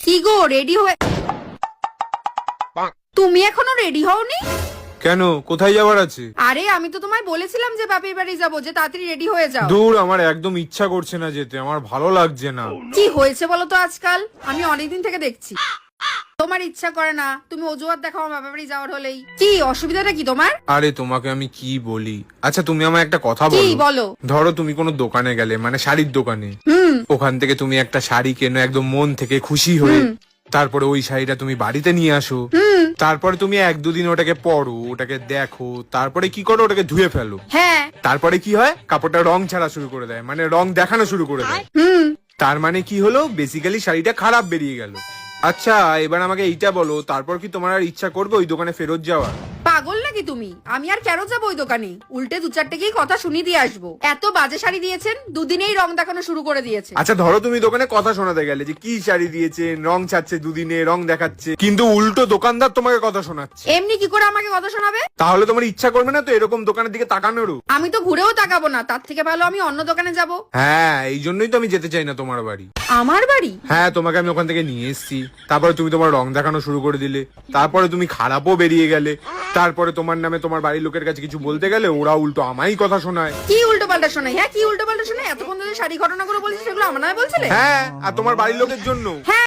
কি গো, রেডি হয়ে তুমি এখনো রেডি হওনি? কেন, কোথায় যাবার আছে? আরে আমি তো তোমায় বলেছিলাম যে বাপের বাড়ি যাবো, যে তাড়াতাড়ি রেডি হয়ে যাও। দূর, আমার একদম ইচ্ছা করছে না যেতে, আমার ভালো লাগছে না। কি হয়েছে বলো তো আজকাল? আমি অনেকদিন থেকে দেখছি তোমার ইচ্ছা করে না, তুমি অজুহাত দেখাও আমার বাপের বাড়ি যাওয়ার হলেই। কি অসুবিধাটা কি তোমার? আরে তোমাকে আমি কি বলি, আচ্ছা তুমি আমায় একটা কথা কি বলো। বলো? ধরো তুমি কোনো দোকানে গেলে, মানে শাড়ির দোকানে, ওখান থেকে তুমি একটা শাড়ি কেনো একদম মন থেকে খুশি হয়ে, তারপরে ওই শাড়িটা তুমি বাড়িতে নিয়ে আসো, তারপরে তুমি এক দুদিন ওটাকে পরো, ওটাকে দেখো, তারপরে কি করো, ওটাকে ধুয়ে ফেলো। হ্যাঁ। তারপরে কি হয়, কাপড়টা রং ছাড়া শুরু করে দেয়, মানে রং দেখানো শুরু করে দেয়। তার মানে কি হলো, বেসিক্যালি শাড়িটা খারাপ বেরিয়ে গেল। আচ্ছা এবার আমাকে এইটা বলো, তারপর কি তোমার আর ইচ্ছা করবে ওই দোকানে ফেরত যাওয়া? পাগল নাকি তুমি? আমি আর কেন যাবো ওই দোকানে? উল্টে দু চারটে কি কথা শুনিয়ে দিয়ে আসবো। এত বাজে শাড়ি দিয়েছেন, দুদিনেই রং দেখানো শুরু করে দিয়েছে। আচ্ছা ধরো তুমি দোকানে কথা শোনাতে গেলে যে কি শাড়ি দিয়েছেন, রং ছাড়ছে দুদিনে, রং দেখাচ্ছে, কিন্তু উল্টো দোকানদার তোমাকে কথা শোনাচ্ছে। এমনি কি করে আমাকে কথা শোনাবে? তাহলে তোমার ইচ্ছা করবে না তো এরকম দোকানের দিকে তাকানোরও? আমি তো ঘুরেও তাকাবো না, তার থেকে ভালো আমি অন্য দোকানে যাব। হ্যাঁ, এই জন্যই তো আমি যেতে চাই না তোমার বাড়ি। আমার বাড়ি? হ্যাঁ, তোমাকে আমি ওখান থেকে নিয়ে এসেছি, তারপরে তুমি তোমার রং দেখানো শুরু করে দিলে, তারপরে তুমি খারাপও বেরিয়ে গেলে, তারপরে তোমার নামে তোমার বাড়ির লোকের কাছে কিছু বলতে গেলে ওরা উল্টো আমায় কথা শোনায়। কি উল্টো পাল্টা শোনাই? হ্যাঁ, কি উল্টো পাল্টা শোনাই? এতক্ষণ ধরে শাড়ি ঘটনাগুলো বলছি, সেগুলো আমার নামে বলছিলে? হ্যাঁ, আর তোমার বাড়ির লোকের জন্য। হ্যাঁ।